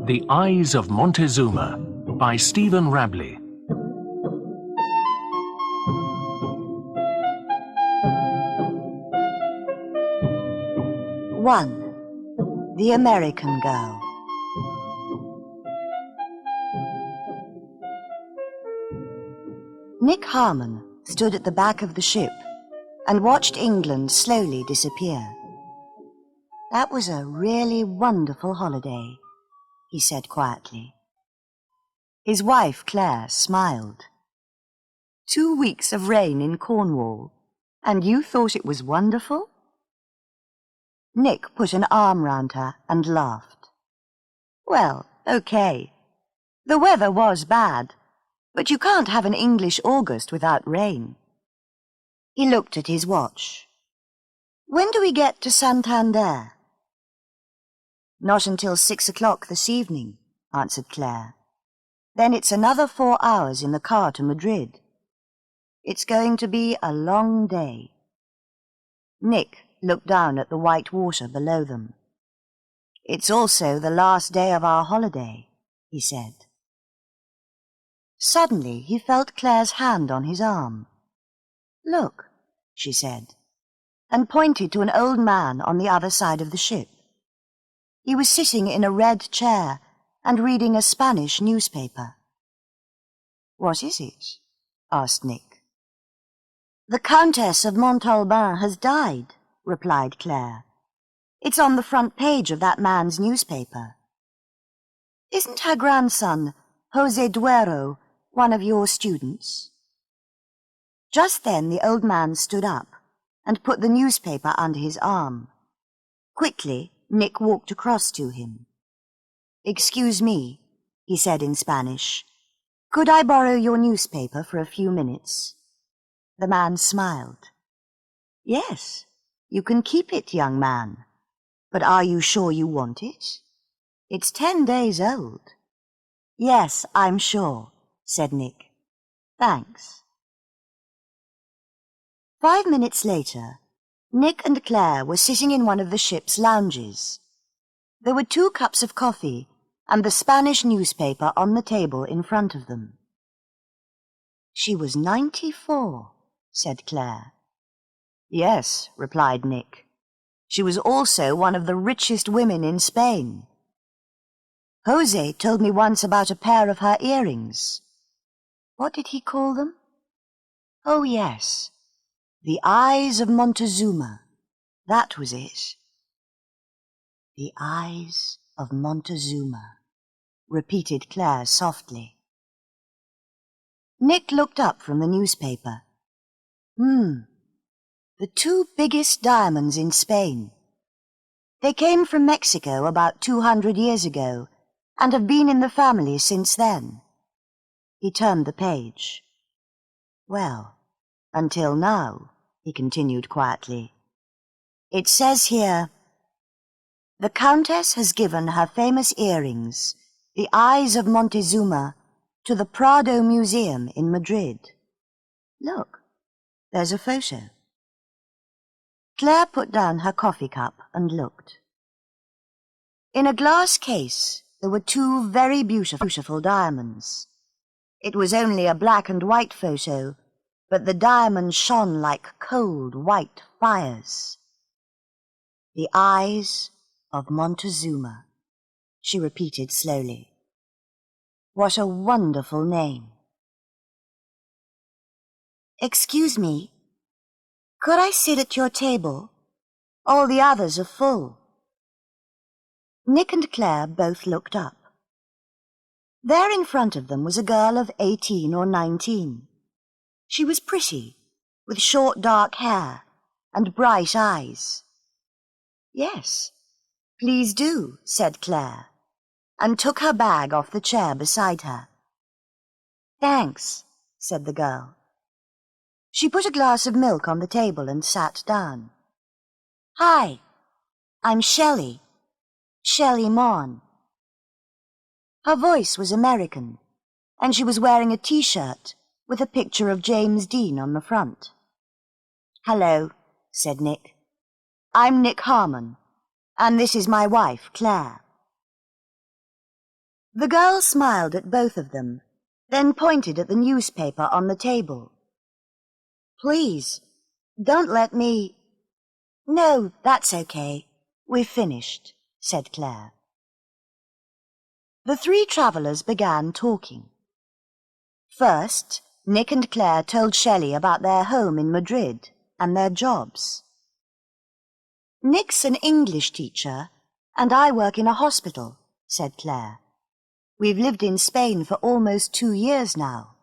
The Eyes of Montezuma by Stephen Rabley. The American Girl. Nick Harmon stood at the back of the ship and watched England slowly disappear. "That was a really wonderful holiday," he said quietly. His wife, Claire, smiled. "2 weeks of rain in Cornwall, and you thought it was wonderful?" Nick put an arm round her and laughed. "Well, okay. The weather was bad, but you can't have an English August without rain." He looked at his watch. "When do we get to Santander?" "Not until 6 o'clock this evening," answered Claire. "Then it's another 4 hours in the car to Madrid. It's going to be a long day." Nick looked down at the white water below them. "It's also the last day of our holiday," he said. Suddenly he felt Claire's hand on his arm. "Look," she said, and pointed to an old man on the other side of the ship. He was sitting in a red chair and reading a Spanish newspaper. "What is it?" asked Nick. "The Countess of Montalban has died," replied Claire. "It's on the front page of that man's newspaper. Isn't her grandson, José Duero, one of your students?" Just then the old man stood up and put the newspaper under his arm. Quickly, Nick walked across to him. "Excuse me," he said in Spanish. "Could I borrow your newspaper for a few minutes?" The man smiled. "Yes, you can keep it, young man. But are you sure you want it? It's 10 days old." "Yes, I'm sure," said Nick. "Thanks." 5 minutes later, Nick and Claire were sitting in one of the ship's lounges. There were 2 cups of coffee and the Spanish newspaper on the table in front of them. "She was 94, said Claire. "Yes," replied Nick. "She was also one of the richest women in Spain. José told me once about a pair of her earrings. What did he call them? Oh, yes. The Eyes of Montezuma. That was it." "The Eyes of Montezuma," repeated Claire softly. Nick looked up from the newspaper. The 2 biggest diamonds in Spain. They came from Mexico about 200 years ago and have been in the family since then. He turned the page. "Well, until now," he continued quietly. "It says here, 'The Countess has given her famous earrings, the Eyes of Montezuma, to the Prado Museum in Madrid.' Look, there's a photo." Claire put down her coffee cup and looked. In a glass case there were 2 very beautiful diamonds. It was only a black and white photo, but the diamonds shone like cold white fires. "The Eyes of Montezuma," she repeated slowly. "What a wonderful name." "Excuse me, could I sit at your table? All the others are full." Nick and Claire both looked up. There in front of them was a girl of 18 or 19. She was pretty, with short dark hair and bright eyes. "Yes, please do," said Claire, and took her bag off the chair beside her. "Thanks," said the girl. She put a glass of milk on the table and sat down. "Hi, I'm Shelley Maughan." Her voice was American, and she was wearing a T-shirt with a picture of James Dean on the front. "Hello," said Nick. "I'm Nick Harmon, and this is my wife, Claire." The girl smiled at both of them, then pointed at the newspaper on the table. "Please, don't let me—" "No, that's okay. We've finished," said Claire. The three travellers began talking. First, Nick and Claire told Shelley about their home in Madrid and their jobs. "Nick's an English teacher, and I work in a hospital," said Claire. "We've lived in Spain for almost 2 years now."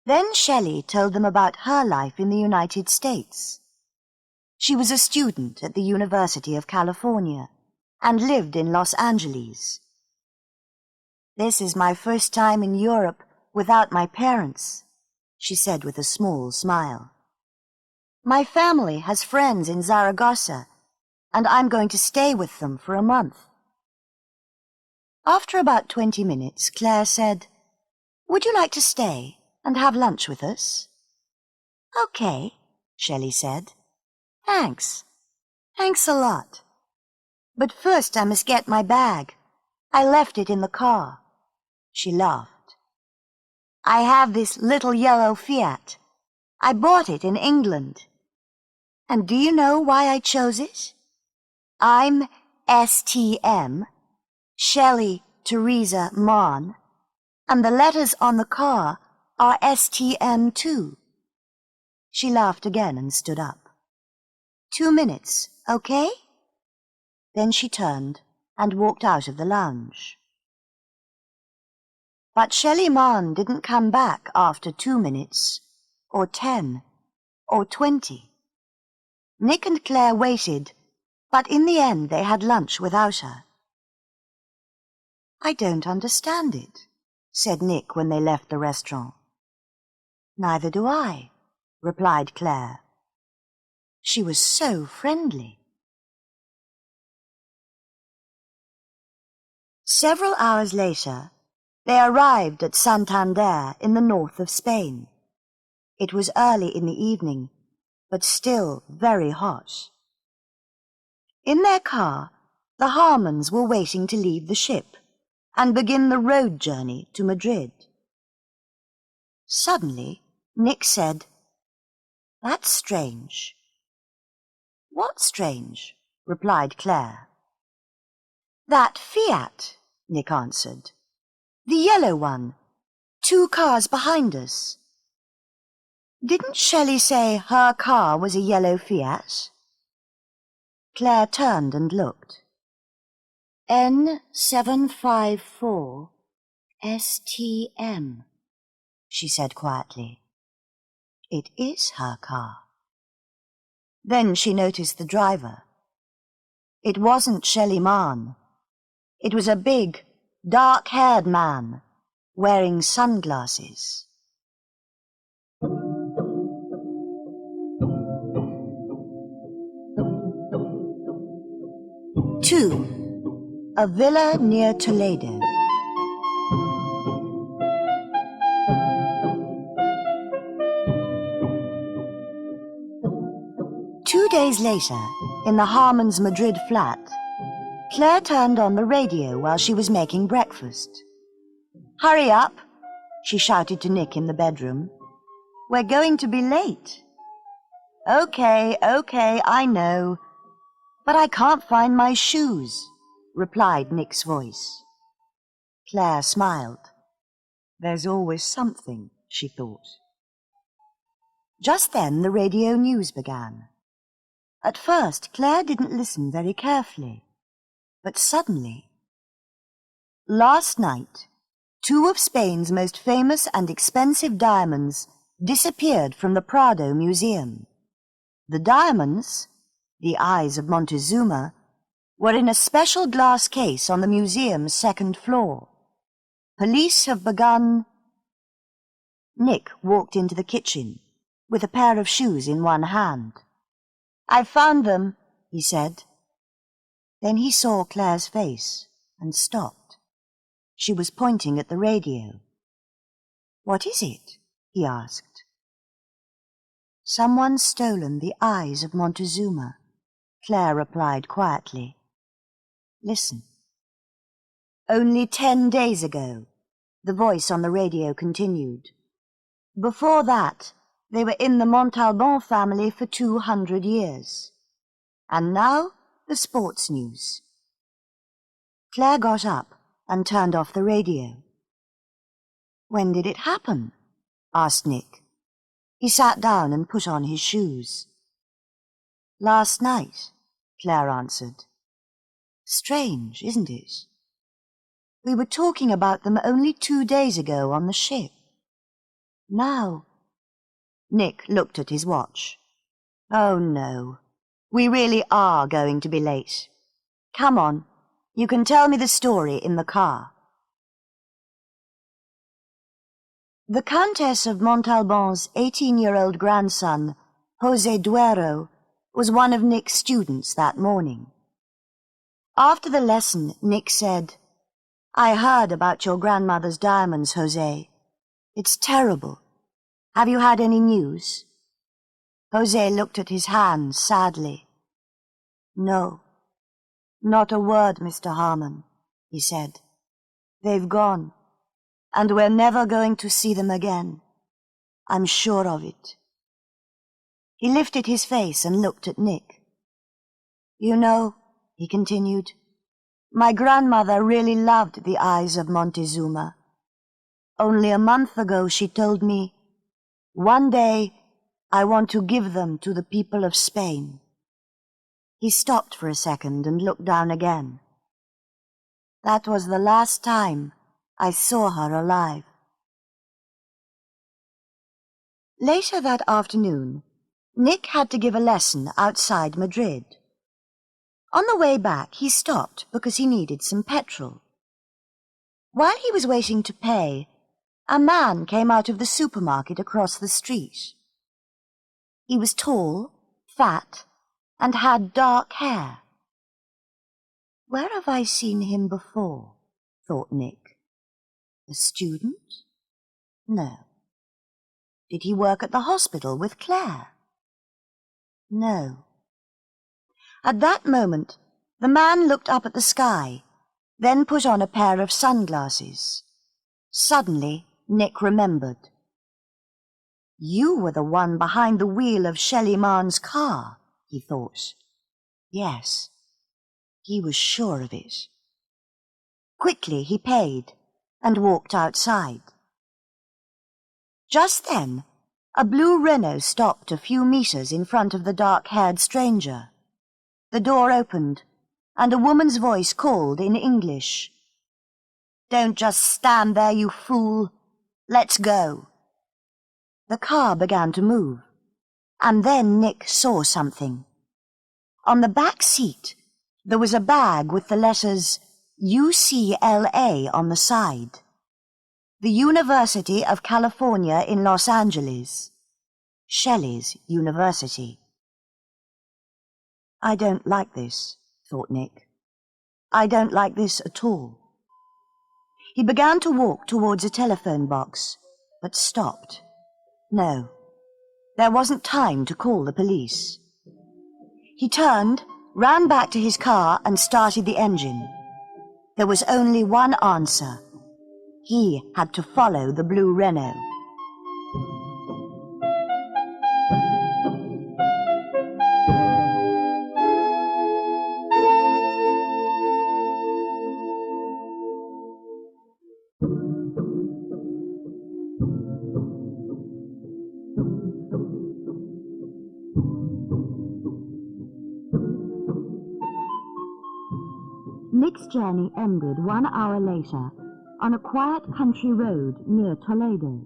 Then Shelley told them about her life in the United States. She was a student at the University of California and lived in Los Angeles. "This is my first time in Europe without my parents," she said with a small smile. "My family has friends in Zaragoza, and I'm going to stay with them for a month." After about 20 minutes, Claire said, "Would you like to stay and have lunch with us?" "Okay," Shelley said. "Thanks. Thanks a lot. But first I must get my bag. I left it in the car." She laughed. "I have this little yellow Fiat. I bought it in England. And do you know why I chose it? I'm STM, Shelley Teresa Mon, and the letters on the car are STM too." She laughed again and stood up. 2 minutes, okay?" Then she turned and walked out of the lounge. But Shelley Mon didn't come back after 2 minutes, or 10, or 20. Nick and Claire waited, but in the end they had lunch without her. "I don't understand it," said Nick when they left the restaurant. "Neither do I," replied Claire. She was so friendly. Several hours later, they arrived at Santander in the north of Spain. It was early in the evening, but still very hot. In their car, the Harmons were waiting to leave the ship and begin the road journey to Madrid. Suddenly, Nick said, "That's strange." "What's strange?" replied Claire. "That Fiat," Nick answered. "The yellow one. 2 cars behind us." "Didn't Shelley say her car was a yellow Fiat?" Claire turned and looked. "N754 STM, she said quietly. "It is her car." Then she noticed the driver. It wasn't Shelley Mann. It was a big, dark-haired man wearing sunglasses. 2. A villa near Toledo. Two days later, in the Harmons' Madrid flat, Claire turned on the radio while she was making breakfast. "Hurry up," she shouted to Nick in the bedroom. "We're going to be late." Okay, I know. But I can't find my shoes," replied Nick's voice. Claire smiled. There's always something, she thought. Just then the radio news began. At first, Claire didn't listen very carefully. But suddenly, last night, 2 of Spain's most famous and expensive diamonds disappeared from the Prado Museum. The diamonds, the eyes of Montezuma, were in a special glass case on the museum's 2nd floor. Police have begun... Nick walked into the kitchen with a pair of shoes in one hand. "I've found them," he said. Then he saw Claire's face and stopped. She was pointing at the radio. "What is it?" he asked. "Someone's stolen the eyes of Montezuma," Claire replied quietly. "Listen." Only 10 days ago, the voice on the radio continued. Before that, they were in the Montalban family for 200 years. And now, the sports news. Claire got up and turned off the radio. When did it happen? Asked Nick. He sat down and put on his shoes. Last night, Claire answered. Strange, isn't it? We were talking about them only 2 days ago on the ship. Now... Nick looked at his watch. Oh, no. We really are going to be late. Come on, you can tell me the story in the car. The Countess of Montalban's 18-year-old grandson, José Duero, was one of Nick's students that morning. After the lesson, Nick said, I heard about your grandmother's diamonds, José. It's terrible. Have you had any news? José looked at his hands sadly. No, not a word, Mr. Harmon, he said. They've gone, and we're never going to see them again. I'm sure of it. He lifted his face and looked at Nick. You know, he continued, my grandmother really loved the eyes of Montezuma. Only a month ago she told me, one day I want to give them to the people of Spain. He stopped for a second and looked down again. That was the last time I saw her alive. Later that afternoon, Nick had to give a lesson outside Madrid. On the way back, he stopped because he needed some petrol. While he was waiting to pay, a man came out of the supermarket across the street. He was tall, fat, and had dark hair. Where have I seen him before? Thought Nick. A student? No. Did he work at the hospital with Claire? No. At that moment, the man looked up at the sky, then put on a pair of sunglasses. Suddenly, Nick remembered. You were the one behind the wheel of Shelley Marne's car, he thought. Yes, he was sure of it. Quickly he paid and walked outside. Just then, a blue Renault stopped a few meters in front of the dark-haired stranger. The door opened, and a woman's voice called in English. Don't just stand there, you fool. Let's go. The car began to move, and then Nick saw something. On the back seat, there was a bag with the letters UCLA on the side. The University of California in Los Angeles. Shelley's University. I don't like this, thought Nick. I don't like this at all. He began to walk towards a telephone box, but stopped. No, there wasn't time to call the police. He turned, ran back to his car and started the engine. There was only one answer. He had to follow the blue Renault. Nick's journey ended 1 hour later on a quiet country road near Toledo.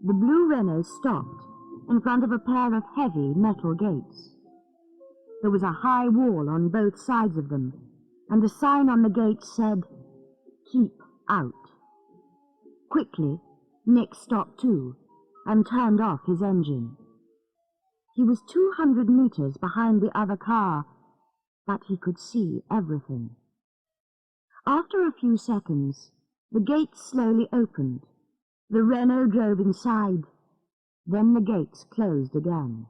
The blue Renault stopped in front of a pair of heavy metal gates. There was a high wall on both sides of them, and a sign on the gate said, "Keep out." Quickly, Nick stopped too and turned off his engine. He was 200 meters behind the other car, but he could see everything. After a few seconds, the gates slowly opened. The Renault drove inside. Then the gates closed again.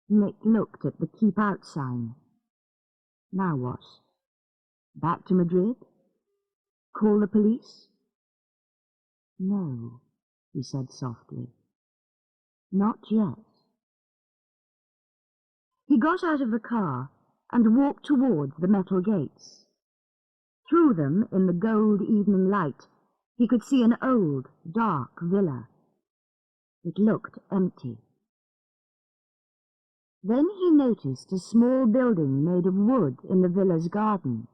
Nick looked at the "Keep Out" sign. Now what? Back to Madrid? Call the police? No, he said softly. Not yet. He got out of the car and walked towards the metal gates. Through them, in the gold evening light, he could see an old, dark villa. It looked empty. Then he noticed a small building made of wood in the villa's garden.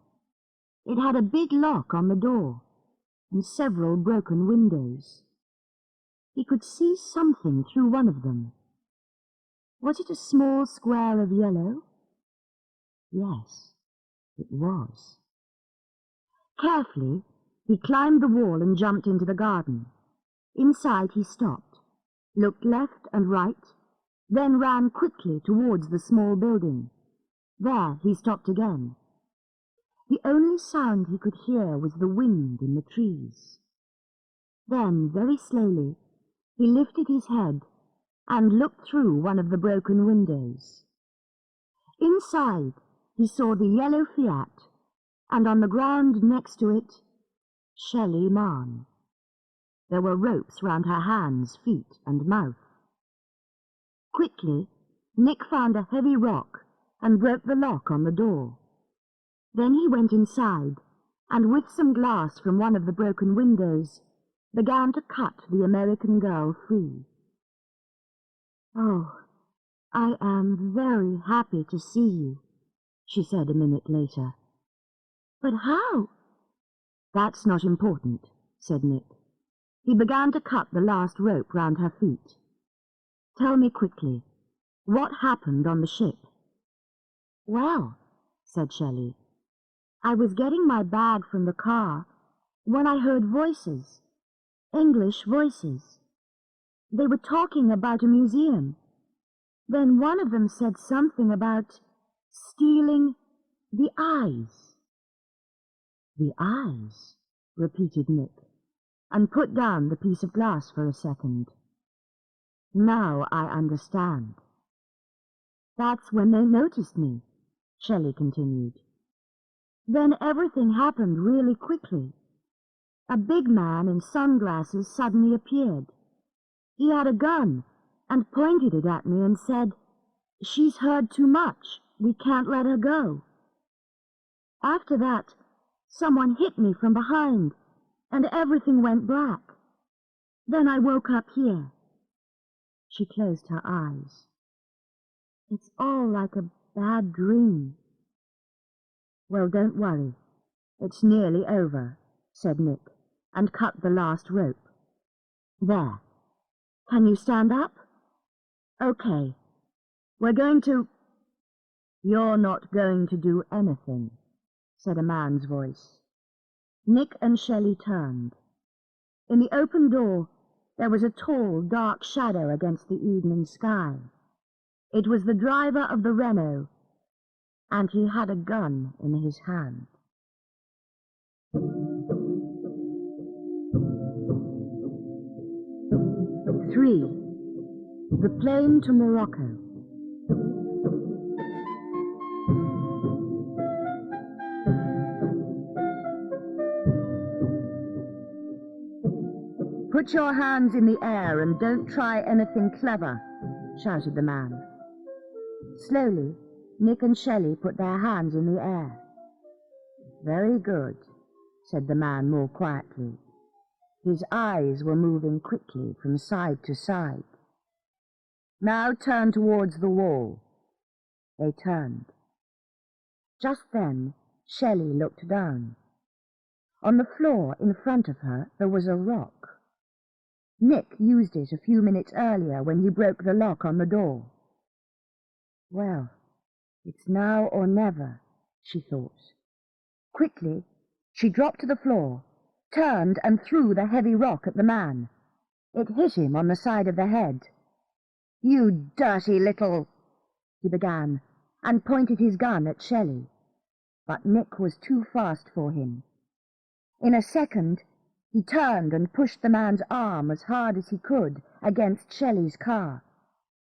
It had a big lock on the door and several broken windows. He could see something through one of them. Was it a small square of yellow? Yes, it was. Carefully, he climbed the wall and jumped into the garden. Inside he stopped, looked left and right, then ran quickly towards the small building. There he stopped again. The only sound he could hear was the wind in the trees. Then, very slowly, he lifted his head and looked through one of the broken windows. Inside, he saw the yellow Fiat, and on the ground next to it, Shelley Mann. There were ropes round her hands, feet, and mouth. Quickly, Nick found a heavy rock and broke the lock on the door. Then he went inside, and with some glass from one of the broken windows, began to cut the American girl free. "Oh, I am very happy to see you," she said a minute later. "But how?" "That's not important," said Nick. He began to cut the last rope round her feet. "Tell me quickly, what happened on the ship?" "Well," said Shelley, "I was getting my bag from the car when I heard voices, English voices. They were talking about a museum. Then one of them said something about stealing the eyes." "The eyes," repeated Nick, and put down the piece of glass for a second. "Now I understand." "That's when they noticed me," Shelley continued. "Then everything happened really quickly. A big man in sunglasses suddenly appeared. He had a gun and pointed it at me and said, 'She's heard too much. We can't let her go.' After that, someone hit me from behind, and everything went black. Then I woke up here." She closed her eyes. "It's all like a bad dream." "Well, don't worry. It's nearly over," said Nick, and cut the last rope. "There. Can you stand up?" "Okay. We're going to—" "You're not going to do anything," said a man's voice. Nick and Shelley turned. In the open door, there was a tall, dark shadow against the evening sky. It was the driver of the Renault, and he had a gun in his hand. 3. The plane to Morocco. "Put your hands in the air and don't try anything clever," shouted the man. Slowly, Nick and Shelley put their hands in the air. "Very good," said the man more quietly. His eyes were moving quickly from side to side. "Now turn towards the wall." They turned. Just then, Shelley looked down. On the floor in front of her there was a rock. Nick used it a few minutes earlier when he broke the lock on the door. "Well, it's now or never," she thought. Quickly, she dropped to the floor, turned and threw the heavy rock at the man. It hit him on the side of the head. "You dirty little—" he began, and pointed his gun at Shelley. But Nick was too fast for him. In a second, he turned and pushed the man's arm as hard as he could against Shelley's car.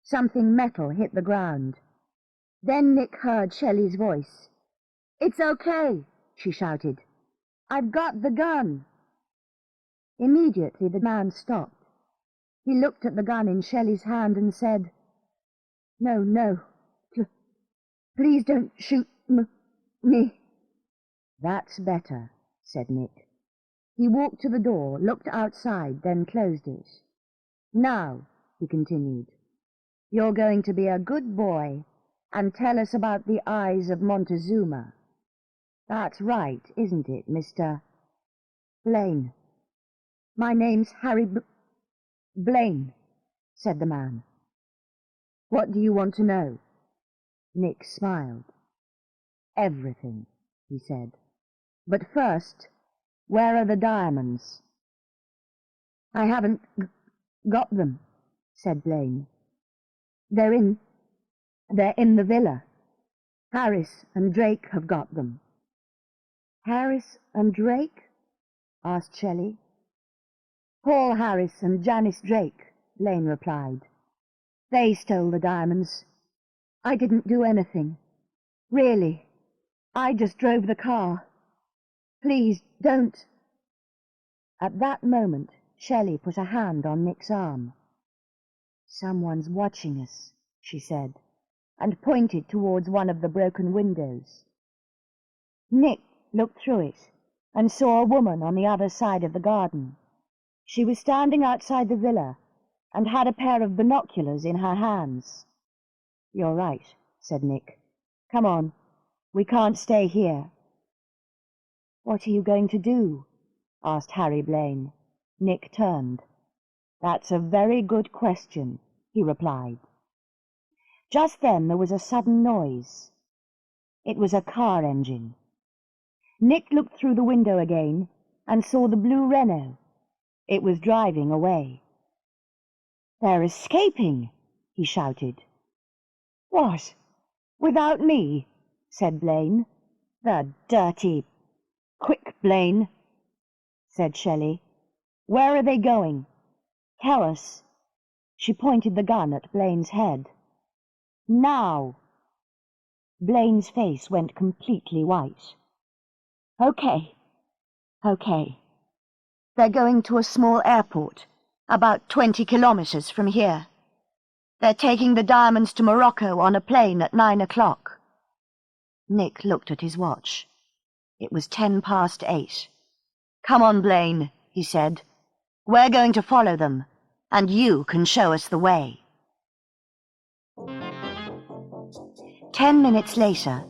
Something metal hit the ground. Then Nick heard Shelley's voice. "It's okay," she shouted. I've got the gun. Immediately the man stopped. He looked at the gun in Shelley's hand and said, "No, no, please don't shoot me." "That's better," said Nick. He walked to the door, looked outside, then closed it. "Now," he continued, "you're going to be a good boy and tell us about the eyes of Montezuma. That's right, isn't it, Mr. Blaine?" "My name's Harry Blaine," said the man. "What do you want to know?" Nick smiled. "Everything," he said. "But first, where are the diamonds?" "I haven't got them," said Blaine. They're in the villa. Harris and Drake have got them." "Harris and Drake?" asked Shelley. "Paul Harris and Janice Drake," Blaine replied. "They stole the diamonds. I didn't do anything. Really, I just drove the car. Please, don't." At that moment, Shelley put a hand on Nick's arm. "Someone's watching us," she said, and pointed towards one of the broken windows. Nick looked through it and saw a woman on the other side of the garden. She was standing outside the villa and had a pair of binoculars in her hands. "You're right," said Nick. "Come on, we can't stay here." "What are you going to do?" asked Harry Blaine. Nick turned. "That's a very good question," he replied. Just then there was a sudden noise. It was a car engine. Nick looked through the window again and saw the blue Renault. It was driving away. "They're escaping!" he shouted. "What? Without me?" said Blaine. "The dirty—" "Quick, Blaine," said Shelley. "Where are they going? Tell us." She pointed the gun at Blaine's head. "Now!" Blaine's face went completely white. Okay. They're going to a small airport, about 20 kilometers from here. They're taking the diamonds to Morocco on a plane at 9 o'clock. Nick looked at his watch. It was 8:10. "Come on, Blaine," he said. "We're going to follow them, and you can show us the way." 10 minutes later,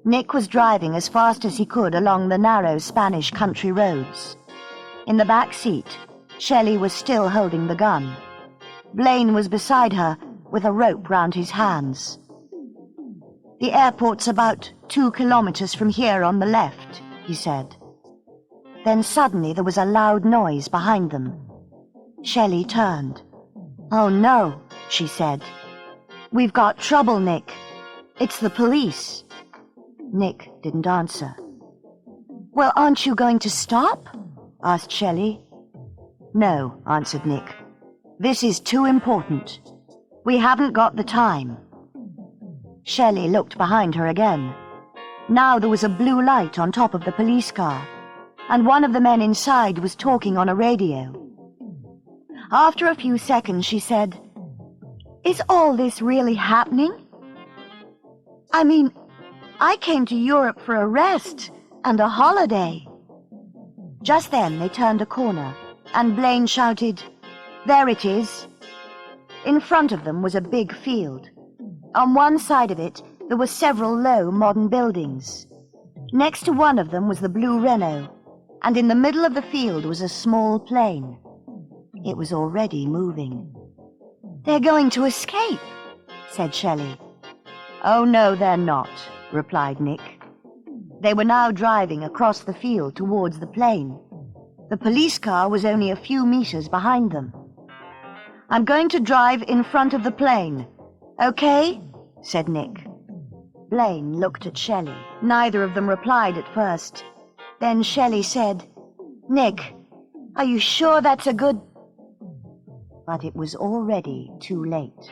Nick was driving as fast as he could along the narrow Spanish country roads. In the back seat, Shelley was still holding the gun. Blaine was beside her with a rope round his hands. "The airport's about 2 kilometers from here on the left," he said. Then suddenly there was a loud noise behind them. Shelley turned. "Oh no," she said. "We've got trouble, Nick. It's the police." Nick didn't answer. "Well, aren't you going to stop?" asked Shelley. "No," answered Nick. "This is too important. We haven't got the time." Shelley looked behind her again. Now there was a blue light on top of the police car, and one of the men inside was talking on a radio. After a few seconds, she said, "Is all this really happening? I mean, I came to Europe for a rest and a holiday." Just then they turned a corner, and Blaine shouted, "There it is." In front of them was a big field. On one side of it there were several low modern buildings. Next to one of them was the blue Renault, and in the middle of the field was a small plane. It was already moving. "They're going to escape," said Shelley. "Oh no, they're not," replied Nick. They were now driving across the field towards the plane. The police car was only a few meters behind them. "I'm going to drive in front of the plane. Okay?" said Nick. Blaine looked at Shelley. Neither of them replied at first. Then Shelley said, "Nick, are you sure that's a good—" But it was already too late.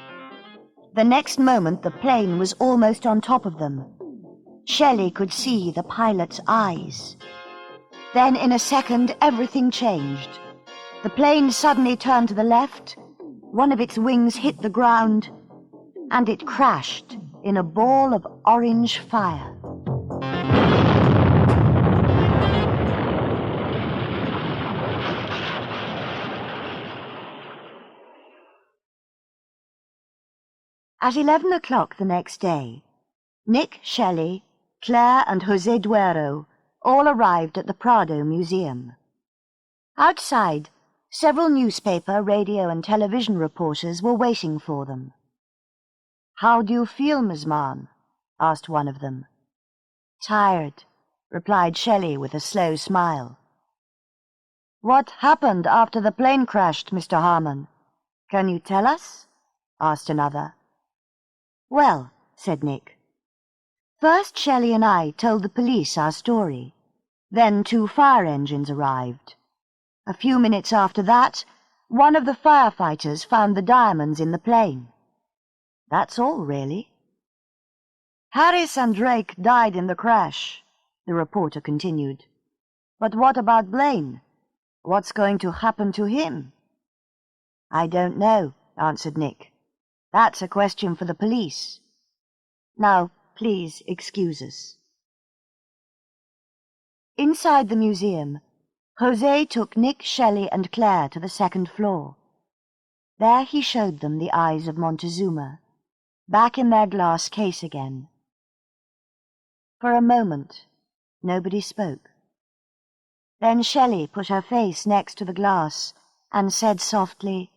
The next moment the plane was almost on top of them. Shelley could see the pilot's eyes. Then in a second, everything changed. The plane suddenly turned to the left, one of its wings hit the ground, and it crashed in a ball of orange fire. At 11 o'clock the next day, Nick, Shelley, Claire and José Duero all arrived at the Prado Museum. Outside, several newspaper, radio and television reporters were waiting for them. "How do you feel, Miss Mann?" asked one of them. "Tired," replied Shelley with a slow smile. "What happened after the plane crashed, Mr. Harmon? Can you tell us?" asked another. "Well," said Nick, "first Shelley and I told the police our story. Then 2 fire engines arrived. A few minutes after that, one of the firefighters found the diamonds in the plane. That's all, really." "Harris and Drake died in the crash," the reporter continued. "But what about Blaine? What's going to happen to him?" "I don't know," answered Nick. "That's a question for the police. Now, please excuse us." Inside the museum, José took Nick, Shelley and Claire to the 2nd floor. There he showed them the eyes of Montezuma, back in their glass case again. For a moment, nobody spoke. Then Shelley put her face next to the glass and said softly,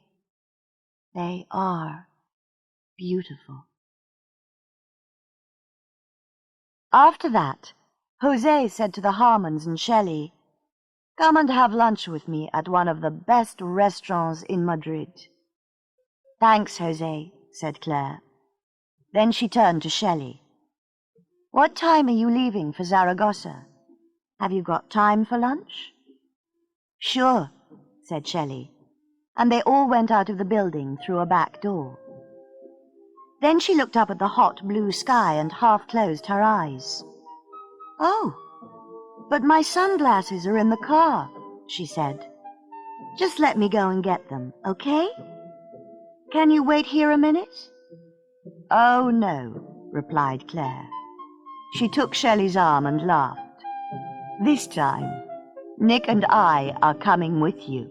"They are beautiful." After that, José said to the Harmons and Shelley, "Come and have lunch with me at one of the best restaurants in Madrid." "Thanks, José," said Claire. Then she turned to Shelley. "What time are you leaving for Zaragoza? Have you got time for lunch?" "Sure," said Shelley, and they all went out of the building through a back door. Then she looked up at the hot blue sky and half closed her eyes. "Oh, but my sunglasses are in the car," she said. "Just let me go and get them, okay? Can you wait here a minute?" "Oh, no," replied Claire. She took Shelley's arm and laughed. "This time, Nick and I are coming with you."